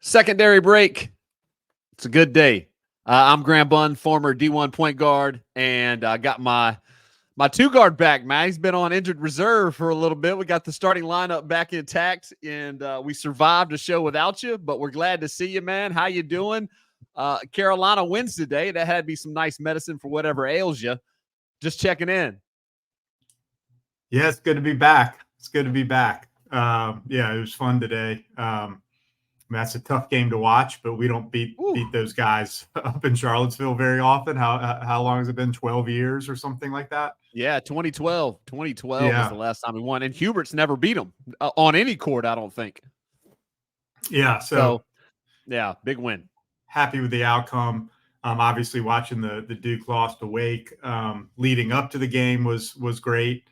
Secondary break. It's a good day. I'm Graham Bunn, former D1 point guard, and I got my two guard back, man. He's been on injured reserve for a little bit. We got the starting lineup back intact, and we survived a show without you, but we're glad to see you, man. How you doing? Carolina wins today. That had to be some nice medicine for whatever ails you. Just checking in. Yeah, it's good to be back. It's good to be back. Yeah, it was fun today. That's a tough game to watch, but we don't beat those guys up in Charlottesville very often. How long has it been? 12 years or something like that? Yeah, 2012. 2012 was the last time we won, and Hubert's never beat them on any court, I don't think. Yeah, so yeah, big win. Happy with the outcome. Obviously, watching the Duke loss to Wake leading up to the game was great.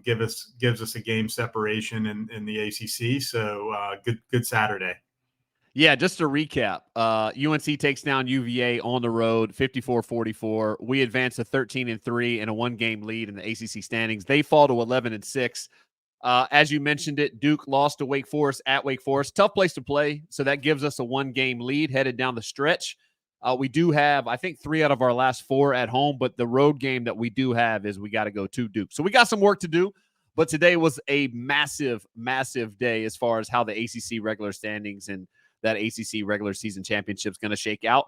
Gives us a game separation in the ACC. So good Saturday. Yeah, just to recap, UNC takes down UVA on the road, 54-44. We advance to 13-3 and a one-game lead in the ACC standings. They fall to 11-6. As you mentioned it, Duke lost to Wake Forest at Wake Forest. Tough place to play, so that gives us a one-game lead headed down the stretch. We do have, I think, 3 out of our last 4 at home, but the road game that we do have is we got to go to Duke. So we got some work to do, but today was a massive, massive day as far as how the ACC regular standings and that ACC regular season championship is going to shake out.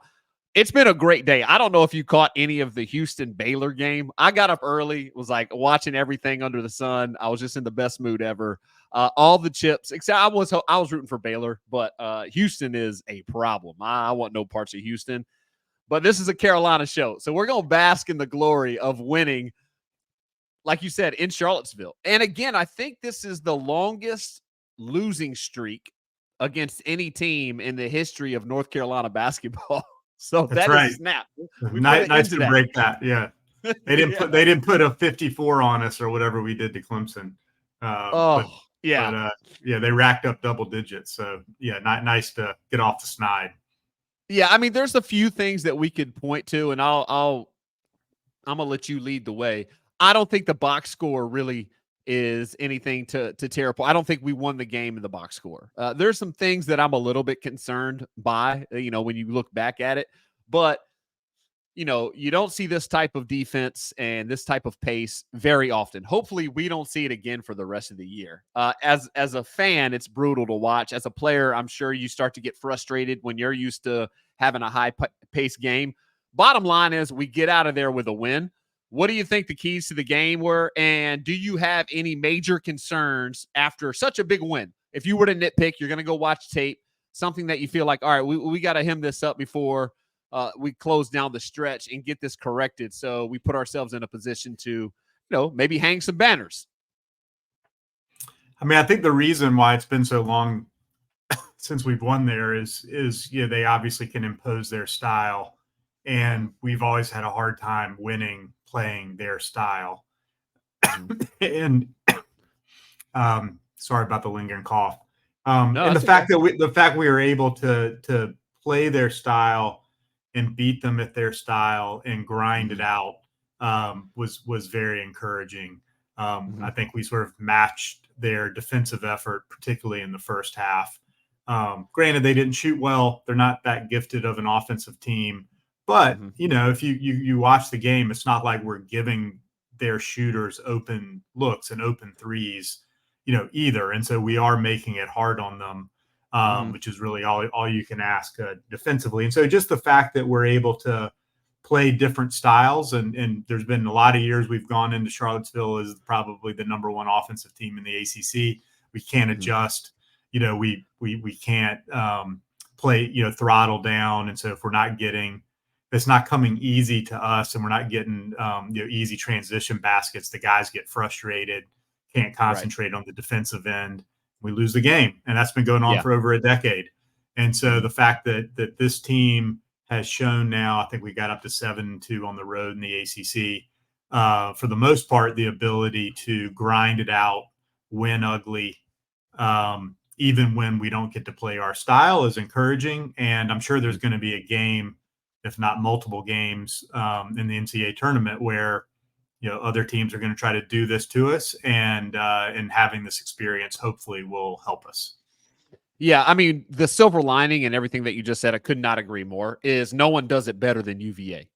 It's been a great day. I don't know if you caught any of the Houston-Baylor game. I got up early, was like watching everything under the sun. I was just in the best mood ever. All the chips, except I was rooting for Baylor, but Houston is a problem. I want no parts of Houston. But this is a Carolina show, so we're going to bask in the glory of winning, like you said, in Charlottesville. And again, I think this is the longest losing streak against any team in the history of North Carolina basketball. So that's right. Is a snap. Nice to break that. Yeah. They didn't put a 54 on us or whatever we did to Clemson. They racked up double digits. So yeah, nice to get off the snide. Yeah, I mean, there's a few things that we could point to, and I'm gonna let you lead the way. I don't think the box score really is anything to tear apart. I don't think we won the game in the box score. There's some things that I'm a little bit concerned by, when you look back at it. But, you don't see this type of defense and this type of pace very often. Hopefully we don't see it again for the rest of the year. As a fan, it's brutal to watch. As a player, I'm sure you start to get frustrated when you're used to having a high-paced game. Bottom line is we get out of there with a win. What do you think the keys to the game were? And do you have any major concerns after such a big win? If you were to nitpick, you're going to go watch tape, something that you feel like, all right, we got to hem this up before we close down the stretch and get this corrected. So we put ourselves in a position to, maybe hang some banners. I mean, I think the reason why it's been so long since we've won there is they obviously can impose their style. And we've always had a hard time winning playing their style. And sorry about the lingering cough. And the fact that we were able to play their style and beat them at their style and grind it out was very encouraging. I think we sort of matched their defensive effort, particularly in the first half. Granted, they didn't shoot well. They're not that gifted of an offensive team. But, if you watch the game, it's not like we're giving their shooters open looks and open threes, either. And so we are making it hard on them, which is really all you can ask defensively. And so just the fact that we're able to play different styles, and there's been a lot of years we've gone into Charlottesville as probably the number 1 offensive team in the ACC. We can't adjust. We can't play, throttle down. And so if we're not getting – it's not coming easy to us and we're not getting easy transition baskets, the guys get frustrated, can't concentrate on the defensive end. We lose the game. And that's been going on for over a decade. And so the fact that this team has shown now, I think we got up to 7-2 on the road in the ACC, for the most part, the ability to grind it out, win ugly, even when we don't get to play our style is encouraging. And I'm sure there's going to be a game, if not multiple games, in the NCAA tournament where, other teams are going to try to do this to us, and having this experience hopefully will help us. Yeah, I mean, the silver lining and everything that you just said, I could not agree more, is no one does it better than UVA.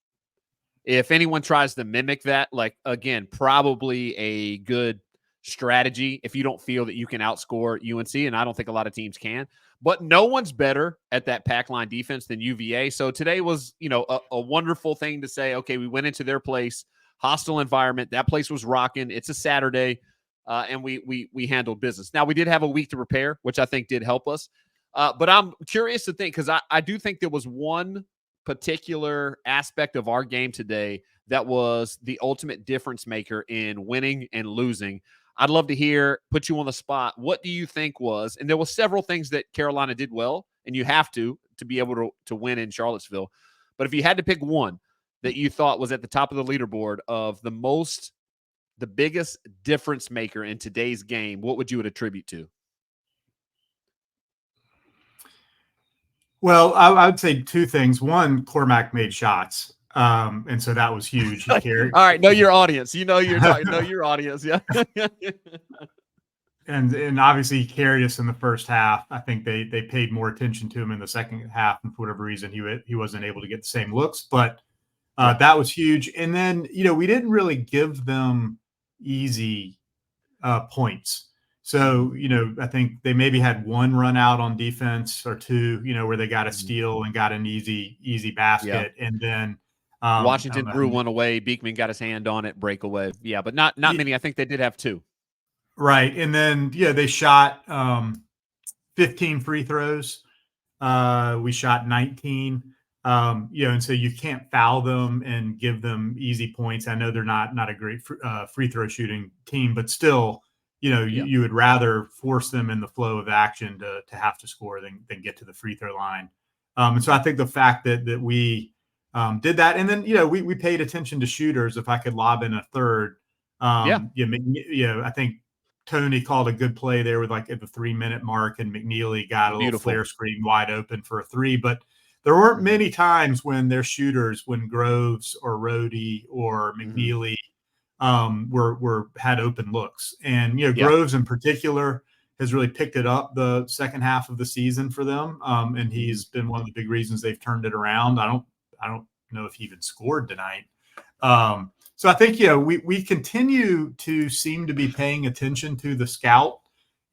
If anyone tries to mimic that, like, again, probably a good strategy if you don't feel that you can outscore UNC, and I don't think a lot of teams can. But no one's better at that pack line defense than UVA. So today was, a wonderful thing to say, okay, we went into their place, hostile environment. That place was rocking. It's a Saturday, and we handled business. Now, we did have a week to prepare, which I think did help us. But I'm curious to think, because I do think there was one particular aspect of our game today that was the ultimate difference maker in winning and losing. I'd love to put you on the spot. What do you think was, and there were several things that Carolina did well, and you have to be able to win in Charlottesville. But if you had to pick one that you thought was at the top of the leaderboard of the biggest difference maker in today's game, what would you attribute to? Well, I would say two things. One, Cormac made shots. And so that was huge. He carried. All right, know your audience. You know you're talking, know your audience. Yeah. and obviously he carried us in the first half. I think they paid more attention to him in the second half, and for whatever reason he wasn't able to get the same looks. But that was huge. And then we didn't really give them easy points. So, I think they maybe had one run out on defense or two, where they got a steal and got an easy basket. Yeah. And then Washington threw one away. Beekman got his hand on it, breakaway. Yeah, but not many. I think they did have two. Right. And then, they shot 15 free throws. We shot 19. And so you can't foul them and give them easy points. I know they're not a great free throw shooting team, but still, you would rather force them in the flow of action to have to score than get to the free throw line. And so I think the fact that we did that, and then we paid attention to shooters. If I could lob in a third, I think Tony called a good play there with like at the 3-minute mark, and McNeely got a little flare screen wide open for a three. But there weren't many times when their shooters, when Groves or Rhodey or McNeely had open looks. And Groves in particular has really picked it up the second half of the season for them, and he's been one of the big reasons they've turned it around. I don't know if he even scored tonight. So I think we continue to seem to be paying attention to the scout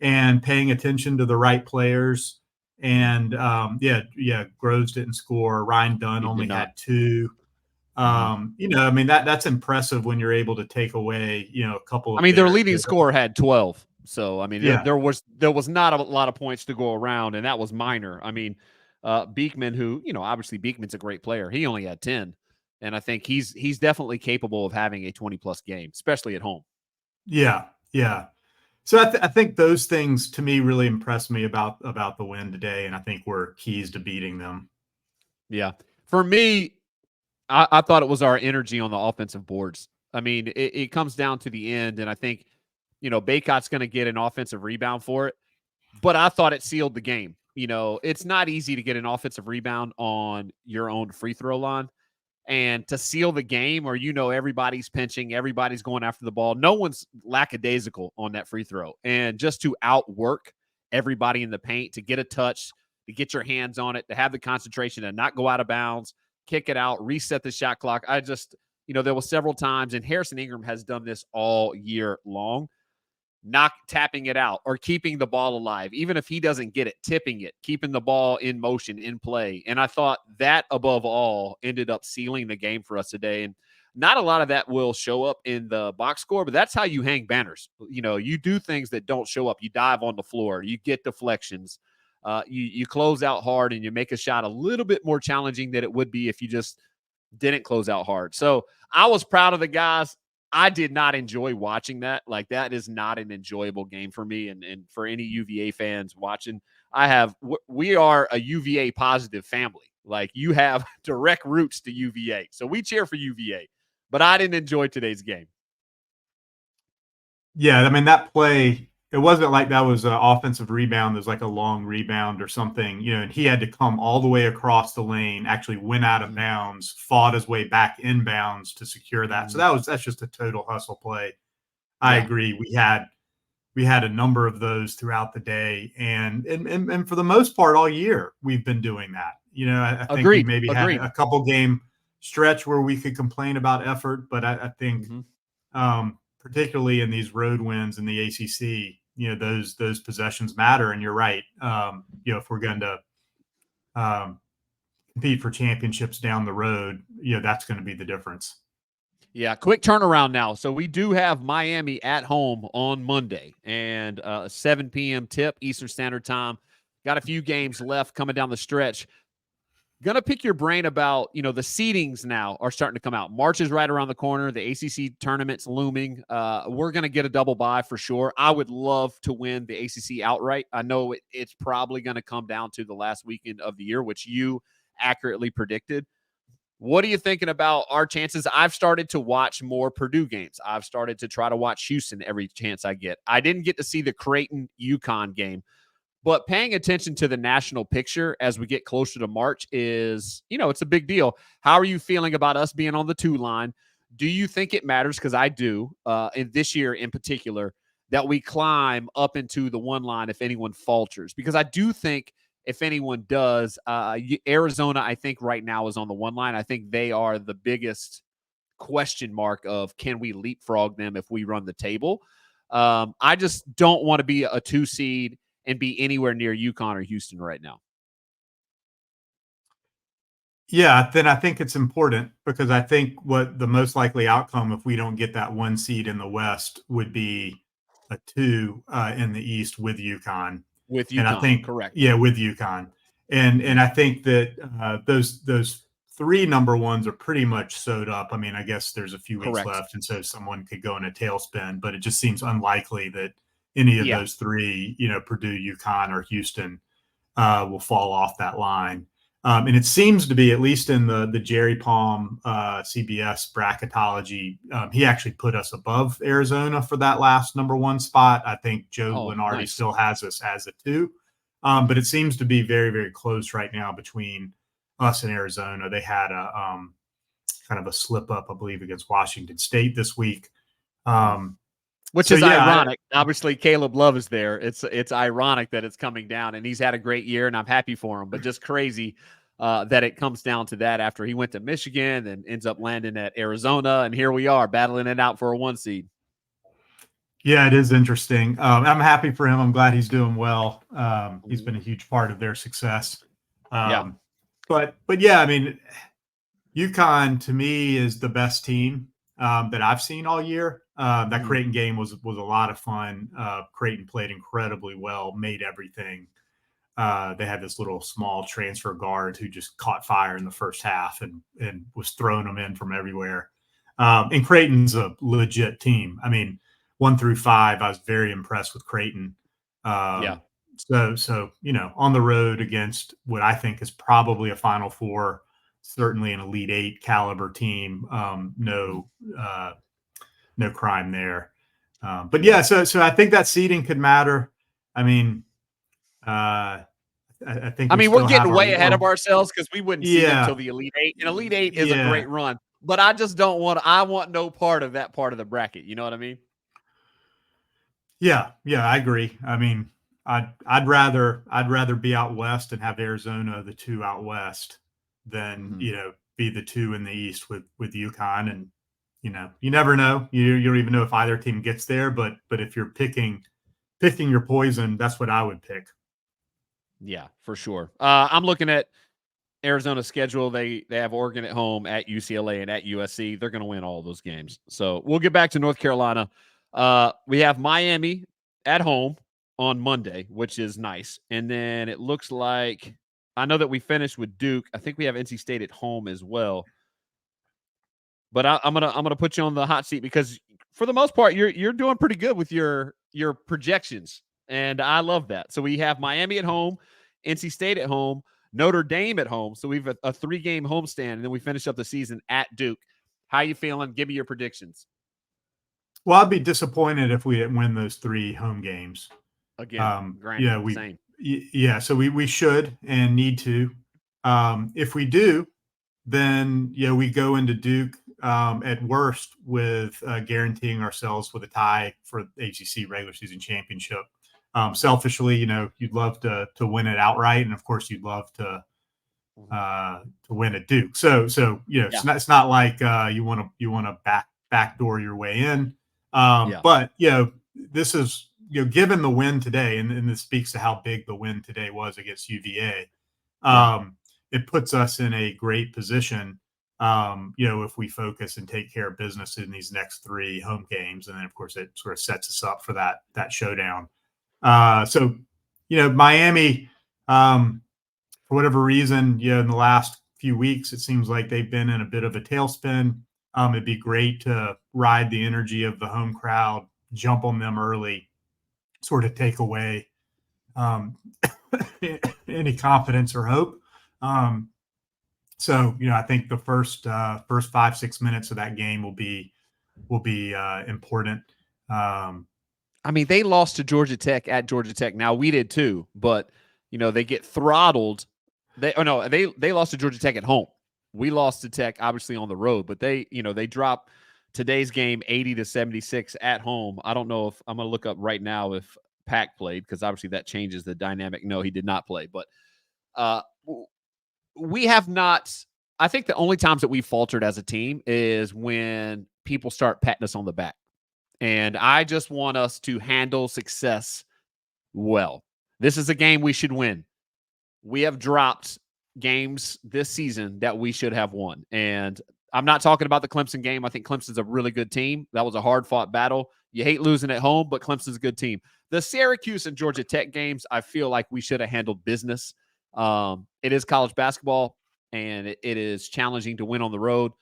and paying attention to the right players. And Groves didn't score. Ryan Dunn only had two. That's impressive when you're able to take away, a couple of their leading scorer had 12. So, there was not a lot of points to go around, and that was minor. Beekman, who, obviously Beekman's a great player. He only had 10. And I think he's definitely capable of having a 20-plus game, especially at home. Yeah. Yeah. So I think those things to me really impressed me about the win today. And I think were keys to beating them. Yeah. For me, I thought it was our energy on the offensive boards. It comes down to the end, and I think, Baycott's going to get an offensive rebound for it, but I thought it sealed the game. It's not easy to get an offensive rebound on your own free throw line, and to seal the game, or, everybody's pinching, everybody's going after the ball. No one's lackadaisical on that free throw, and just to outwork everybody in the paint, to get a touch, to get your hands on it, to have the concentration and not go out of bounds, kick it out, reset the shot clock. I just, there were several times, and Harrison Ingram has done this all year long, tapping it out or keeping the ball alive. Even if he doesn't get it, tipping it, keeping the ball in motion, in play. And I thought that above all ended up sealing the game for us today. And not a lot of that will show up in the box score, but that's how you hang banners. You do things that don't show up. You dive on the floor, you get deflections. You close out hard, and you make a shot a little bit more challenging than it would be if you just didn't close out hard. So I was proud of the guys. I did not enjoy watching that. Like, that is not an enjoyable game for me. And for any UVA fans watching, we are a UVA positive family. Like, you have direct roots to UVA. So we cheer for UVA, but I didn't enjoy today's game. Yeah. That play, it wasn't like that was an offensive rebound. There's like a long rebound or something, and he had to come all the way across the lane, actually went out of bounds, fought his way back inbounds to secure that. So that's just a total hustle play. I agree. We had we had a number of those throughout the day, and for the most part all year we've been doing that. I think we maybe had a couple game stretch where we could complain about effort, but I think particularly in these road wins in the ACC, those possessions matter. And you're right. If we're going to compete for championships down the road, that's going to be the difference. Yeah, quick turnaround now. So we do have Miami at home on Monday, and a 7 p.m. tip Eastern Standard Time. Got a few games left coming down the stretch. Gonna pick your brain about, the seedings now are starting to come out. March is right around the corner. The ACC tournament's looming. We're gonna get a double bye for sure. I would love to win the ACC outright. I know it's probably gonna come down to the last weekend of the year, which you accurately predicted. What are you thinking about our chances? I've started to watch more Purdue games. I've started to try to watch Houston every chance I get. I didn't get to see the Creighton UConn game, but paying attention to the national picture as we get closer to March is, it's a big deal. How are you feeling about us being on the 2 line? Do you think it matters? Because I do, and this year in particular, that we climb up into the 1 line if anyone falters. Because I do think if anyone does, Arizona, I think right now is on the 1 line. I think they are the biggest question mark of can we leapfrog them if we run the table. I just don't want to be a 2 seed and be anywhere near UConn or Houston right now. Yeah, then I think it's important because I think what the most likely outcome if we don't get that 1 seed in the West would be a 2 in the East with UConn. With UConn, and I think, correct. Yeah, with UConn. And I think that those 3 number 1s are pretty much sewed up. I mean, I guess there's a few weeks left, and so someone could go in a tailspin, but it just seems unlikely that any of those 3, Purdue, UConn, or Houston, will fall off that line. And it seems to be, at least in the Jerry Palm CBS bracketology, he actually put us above Arizona for that last number 1 spot. I think Joe Lenardi still has us as a 2. But it seems to be very, very close right now between us and Arizona. They had a kind of a slip up, I believe, against Washington State this week. Which is ironic. Obviously, Caleb Love is there. It's ironic that it's coming down, and he's had a great year, and I'm happy for him. But just crazy that it comes down to that after he went to Michigan and ends up landing at Arizona, and here we are battling it out for a 1 seed. Yeah, it is interesting. I'm happy for him. I'm glad he's doing well. He's been a huge part of their success. But yeah, I mean, UConn to me is the best team that I've seen all year. That Creighton game was a lot of fun. Creighton played incredibly well, made everything. They had this little small transfer guard who just caught fire in the first half and was throwing them in from everywhere. And Creighton's a legit team. I mean, 1 through 5, I was very impressed with Creighton. So on the road against what I think is probably a Final Four, certainly an Elite 8 caliber team. No crime there. But yeah, so I think that seeding could matter. I mean, I think. We're getting way ahead of ourselves because we wouldn't see them until the Elite 8. And Elite 8 is a great run, but I just don't want. I want no part of that part of the bracket. You know what I mean? Yeah, I agree. I mean, I'd rather be out west and have Arizona the 2 out west than be the 2 in the East with UConn. And you never know. You don't even know if either team gets there. But if you're picking your poison, that's what I would pick. Yeah, for sure. I'm looking at Arizona's schedule. They have Oregon at home, at UCLA, and at USC. They're going to win all those games. So we'll get back to North Carolina. We have Miami at home on Monday, which is nice. And then it looks like I know that we finished with Duke. I think we have NC State at home as well. But I'm gonna put you on the hot seat because for the most part you're doing pretty good with your projections, and I love that. So we have Miami at home, NC State at home, Notre Dame at home. So we've a 3-game homestand, and then we finish up the season at Duke. How you feeling? Give me your predictions. Well, I'd be disappointed if we didn't win those 3 home games. Again, same. So we should and need to. If we do, then we go into Duke at worst with guaranteeing ourselves with a tie for the ACC regular season championship. Selfishly, you'd love to win it outright, and of course, you'd love to win at Duke. So it's not like you want to backdoor your way in. But this is given the win today, and this speaks to how big the win today was against UVA. It puts us in a great position. If we focus and take care of business in these next 3 home games, and then of course it sort of sets us up for that showdown. So Miami, for whatever reason, in the last few weeks, it seems like they've been in a bit of a tailspin. It'd be great to ride the energy of the home crowd, jump on them early, sort of take away any confidence or hope. So I think the first 5-6 minutes of that game will be important. I mean, they lost to Georgia Tech at Georgia Tech. Now we did too, but they get throttled. They lost to Georgia Tech at home. We lost to Tech obviously on the road, but they dropped today's game 80-76 at home. I don't know if I'm going to look up right now if Pack played, because obviously that changes the dynamic. No, he did not play, but we have not. I think the only times that we faltered as a team is when people start patting us on the back. And I just want us to handle success well. This is a game we should win. We have dropped games this season that we should have won. And I'm not talking about the Clemson game. I think Clemson's a really good team. That was a hard-fought battle. You hate losing at home, but Clemson's a good team. The Syracuse and Georgia Tech games, I feel like we should have handled business. It is college basketball, and it is challenging to win on the road.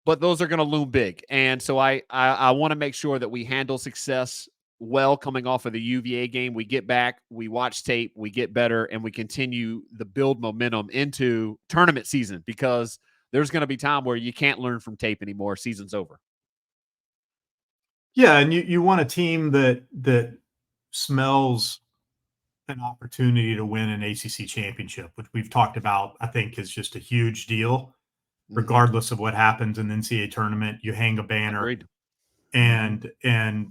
But those are going to loom big. And so I want to make sure that we handle success well coming off of the UVA game. We get back, we watch tape, we get better, and we continue the build momentum into tournament season, because there's going to be time where you can't learn from tape anymore. Season's over. Yeah, and you want a team that smells an opportunity to win an ACC championship, which we've talked about, I think is just a huge deal. Regardless of what happens in the NCAA tournament, you hang a banner. Agreed. And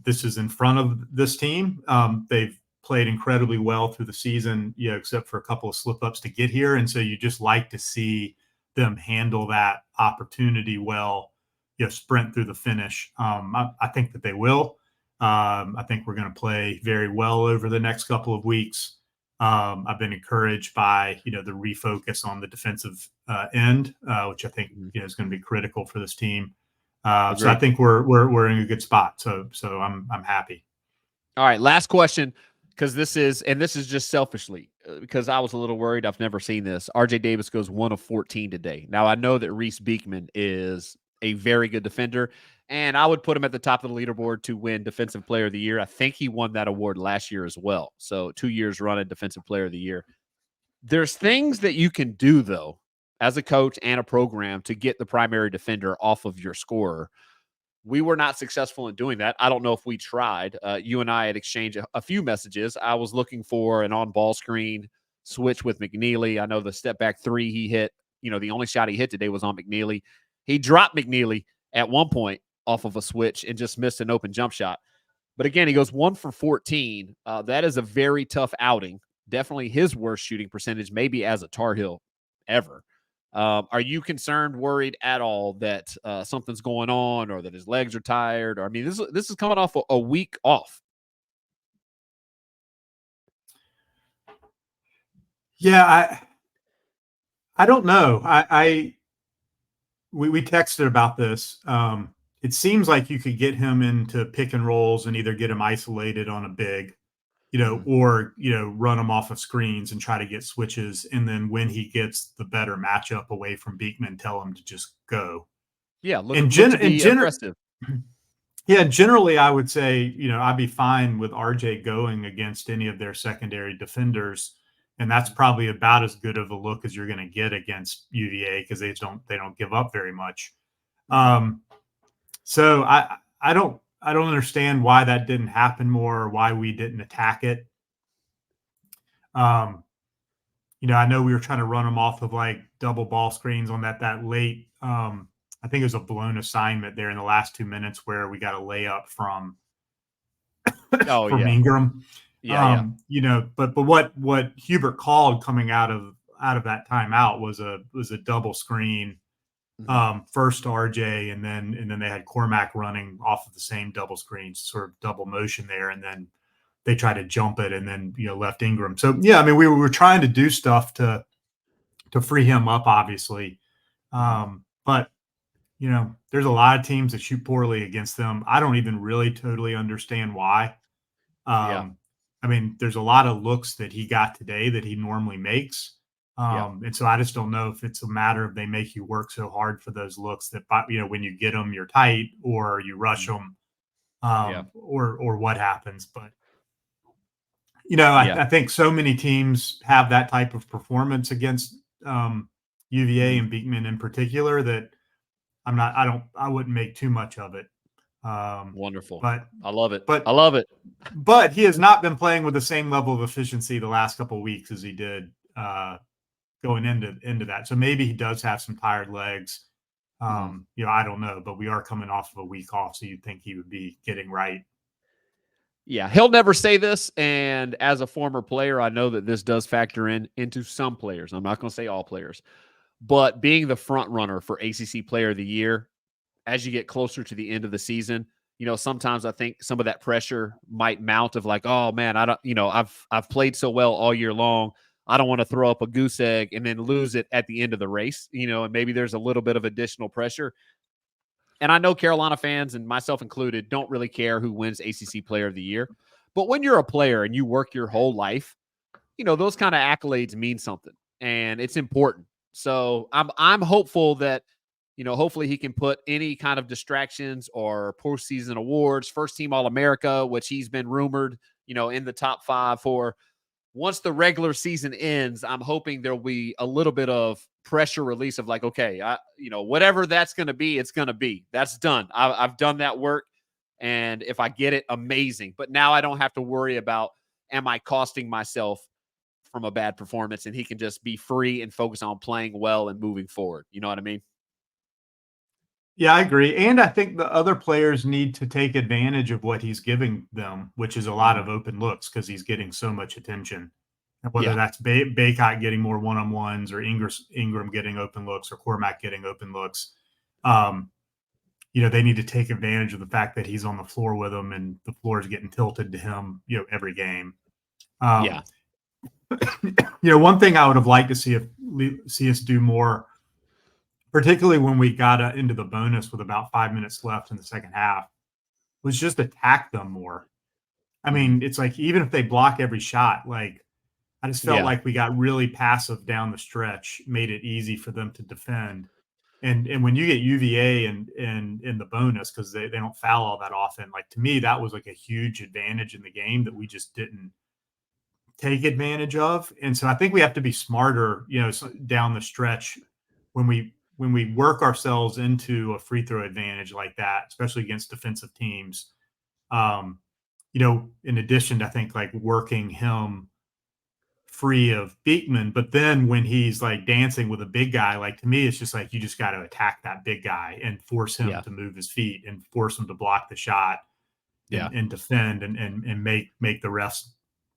this is in front of this team. They've played incredibly well through the season, except for a couple of slip-ups to get here. And so you just like to see them handle that opportunity well, sprint through the finish. I think that they will. I think we're going to play very well over the next couple of weeks. I've been encouraged by, the refocus on the defensive end, which I think is going to be critical for this team. So I think we're in a good spot. So I'm happy. All right, last question, because this is just selfishly, because I was a little worried. I've never seen this. RJ Davis goes 1 of 14 today. Now I know that Reese Beekman is a very good defender, and I would put him at the top of the leaderboard to win Defensive Player of the Year. I think he won that award last year as well. So 2 years running Defensive Player of the Year. There's things that you can do, though, as a coach and a program to get the primary defender off of your scorer. We were not successful in doing that. I don't know if we tried. You and I had exchanged a few messages. I was looking for an on-ball screen switch with McNeely. I know the step-back 3 he hit, the only shot he hit today was on McNeely. He dropped McNeely at one point off of a switch and just missed an open jump shot. But again, he goes 1 for 14. That is a very tough outing. Definitely his worst shooting percentage, maybe as a Tar Heel ever. Are you concerned, worried at all that something's going on, or that his legs are tired? Or, I mean, this is coming off a week off. Yeah, I don't know. We texted about this. It seems like you could get him into pick and rolls and either get him isolated on a big, or, run him off of screens and try to get switches. And then when he gets the better matchup away from Beekman, tell him to just go. Yeah. Aggressive. Yeah. Generally, I would say, I'd be fine with RJ going against any of their secondary defenders. And that's probably about as good of a look as you're going to get against UVA, because they don't give up very much. So I don't understand why that didn't happen more, or why we didn't attack it. I know we were trying to run them off of like double ball screens on that late. I I think it was a blown assignment there in the last 2 minutes where we got a layup from Ingram. Yeah. But what Hubert called coming out of that timeout was a double screen. First RJ, and then they had Cormac running off of the same double screen, sort of double motion there, and then they tried to jump it, and then left Ingram. So yeah, I mean we were trying to do stuff to free him up, obviously, but there's a lot of teams that shoot poorly against them. I don't even really totally understand why. I mean, there's a lot of looks that he got today that he normally makes. And so I just don't know if it's a matter of they make you work so hard for those looks that, when you get them, you're tight, or you rush them, or what happens. But, I think so many teams have that type of performance against UVA and Beekman in particular that I wouldn't make too much of it. Wonderful. But I love it. I love it. But he has not been playing with the same level of efficiency the last couple of weeks as he did going into that. So maybe he does have some tired legs. I don't know, but we are coming off of a week off, so you'd think he would be getting right. Yeah, he'll never say this, and as a former player, I know that this does factor into some players. I'm not going to say all players, but being the front runner for ACC Player of the Year, as you get closer to the end of the season, sometimes I think some of that pressure might mount of like, oh man, I've played so well all year long. I don't want to throw up a goose egg and then lose it at the end of the race, and maybe there's a little bit of additional pressure. And I know Carolina fans, and myself included, don't really care who wins ACC Player of the Year. But when you're a player and you work your whole life, those kind of accolades mean something, and it's important. So I'm hopeful that, hopefully he can put any kind of distractions or postseason awards, first team All-America, which he's been rumored, in the top 5 for. Once the regular season ends, I'm hoping there'll be a little bit of pressure release of like, okay, whatever that's going to be, it's going to be. That's done. I've done that work. And if I get it, amazing. But now I don't have to worry about, am I costing myself from a bad performance? And he can just be free and focus on playing well and moving forward. You know what I mean? Yeah, I agree. And I think the other players need to take advantage of what he's giving them, which is a lot of open looks because he's getting so much attention. And whether that's Baycott getting more one-on-ones or Ingram getting open looks or Cormac getting open looks, they need to take advantage of the fact that he's on the floor with them and the floor is getting tilted to him, every game. One thing I would have liked to see us do more, particularly when we got into the bonus with about 5 minutes left in the second half, was just attack them more. I mean, it's like, even if they block every shot, like, I just felt like we got really passive down the stretch, made it easy for them to defend. And when you get UVA and in the bonus, because they don't foul all that often, like, to me, that was like a huge advantage in the game that we just didn't take advantage of. And so I think we have to be smarter, down the stretch when we work ourselves into a free throw advantage like that, especially against defensive teams. In addition to, I think, like, working him free of Beekman, but then when he's like dancing with a big guy, like, to me, it's just like, you just got to attack that big guy and force him to move his feet and force him to block the shot and defend and make the refs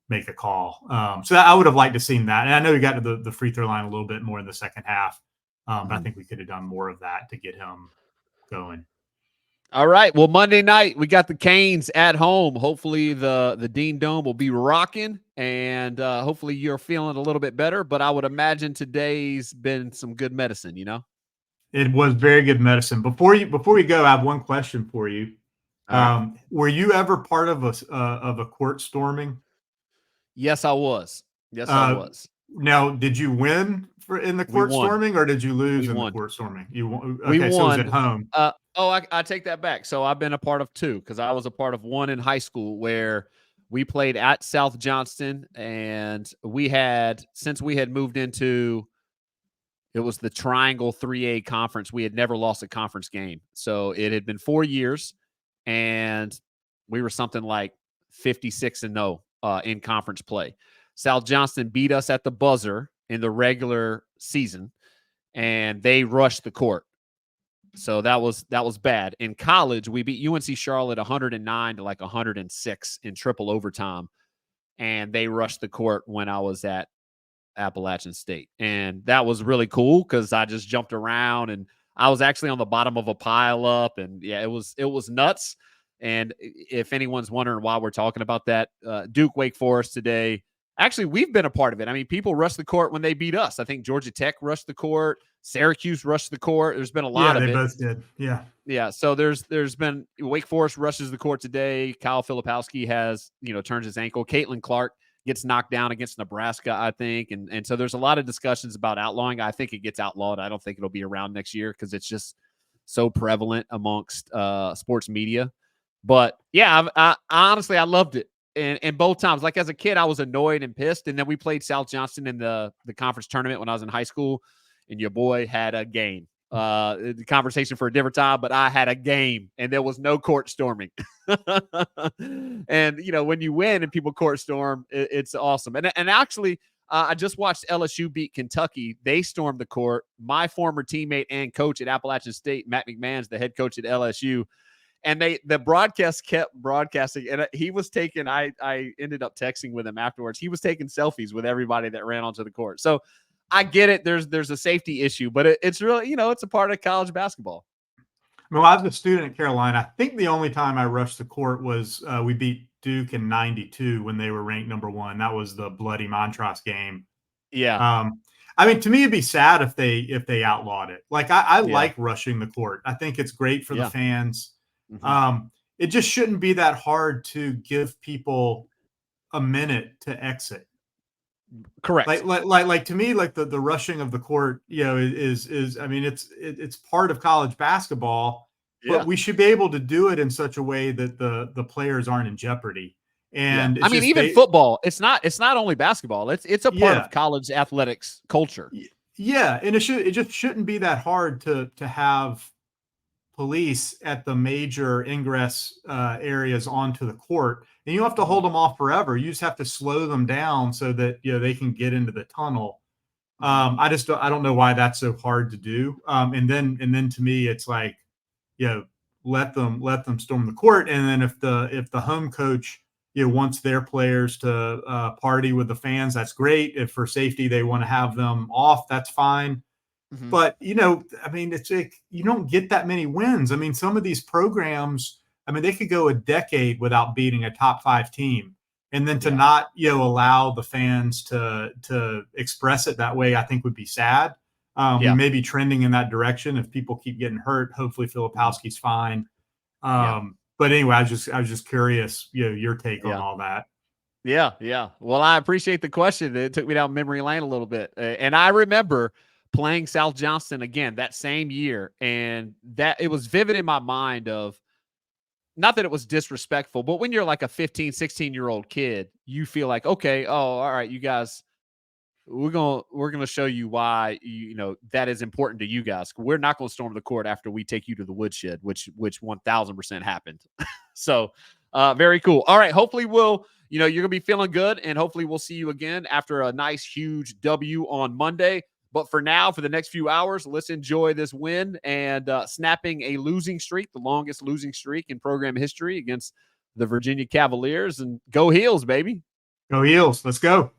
make a call. So I would have liked to seen that. And I know he got to the free throw line a little bit more in the second half. But I think we could have done more of that to get him going. All right. Well, Monday night, we got the Canes at home. Hopefully the Dean Dome will be rocking, and hopefully you're feeling a little bit better. But I would imagine today's been some good medicine, It was very good medicine. Before we go, I have one question for you. Were you ever part of a court storming? Yes, I was. I was. Now, did you win in the court storming, or did you lose in the court storming? You won. Okay, we won. So it was at home. I take that back. So I've been a part of 2, because I was a part of one in high school where we played at South Johnston, and since we had moved into, it was the Triangle 3A conference, we had never lost a conference game. So it had been 4 years, and we were something like 56-0 in conference play. South Johnston beat us at the buzzer in the regular season, and they rushed the court. So that was bad. In college, we beat UNC Charlotte 109 to like 106 in triple overtime, and they rushed the court when I was at Appalachian State. And that was really cool because I just jumped around and I was actually on the bottom of a pile up. And yeah, it was nuts. And if anyone's wondering why we're talking about that, Duke Wake Forest today, actually, we've been a part of it. I mean, people rushed the court when they beat us. I think Georgia Tech rushed the court. Syracuse rushed the court. There's been a lot of it. Yeah, they both did. Yeah. Yeah. So there's been Wake Forest rushes the court today. Kyle Filipowski has, turns his ankle. Caitlin Clark gets knocked down against Nebraska, I think. And so there's a lot of discussions about outlawing. I think it gets outlawed. I don't think it'll be around next year because it's just so prevalent amongst sports media. But yeah, I honestly, I loved it. And both times, like as a kid, I was annoyed and pissed. And then we played South Johnston in the conference tournament when I was in high school. And your boy had a game. The conversation for a different time, but I had a game and there was no court storming. And when you win and people court storm, it's awesome. And actually, I just watched LSU beat Kentucky. They stormed the court. My former teammate and coach at Appalachian State, Matt McMahon's the head coach at LSU. And the broadcast kept broadcasting, and he was taking. I ended up texting with him afterwards. He was taking selfies with everybody that ran onto the court. So I get it. There's a safety issue, but it's really, it's a part of college basketball. Well, I was a student at Carolina. I think the only time I rushed the court was we beat Duke in '92 when they were ranked #1. That was the bloody Montrose game. Yeah. I mean, to me, it'd be sad if they outlawed it. Like I like rushing the court. I think it's great for the fans. Mm-hmm. It just shouldn't be that hard to give people a minute to exit. Correct. Like to me, like the rushing of the court, is I mean, it's part of college basketball, but we should be able to do it in such a way that the players aren't in jeopardy. And I mean, even football, it's not only basketball. It's a part of college athletics culture. Yeah, and it just shouldn't be that hard to have police at the major ingress areas onto the court, and you don't have to hold them off forever. You just have to slow them down so that they can get into the tunnel. I don't know why that's so hard to do. And then to me, it's like, let them storm the court, and then if the home coach wants their players to party with the fans, that's great. If for safety they want to have them off, that's fine. Mm-hmm. But, I mean, it's like you don't get that many wins. I mean, some of these programs, I mean, they could go a decade without beating a top 5 team. And then to not, allow the fans to express it that way, I think would be sad. We may be trending in that direction if people keep getting hurt. Hopefully Filipowski's fine. But anyway, I was just curious, your take on all that. Yeah. Well, I appreciate the question. It took me down memory lane a little bit. And I remember playing South Johnston again that same year, and that it was vivid in my mind of, not that it was disrespectful, but when you're like a 15, 16-year-old kid, you feel like, okay, all right, you guys, we're going to show you why, that is important to you guys. We're not going to storm the court after we take you to the woodshed, which 1000% happened. So very cool. All right. Hopefully you're going to be feeling good, and hopefully we'll see you again after a nice, huge W on Monday. But for now, for the next few hours, let's enjoy this win and snapping a losing streak, the longest losing streak in program history against the Virginia Cavaliers. And go Heels, baby. Go Heels. Let's go.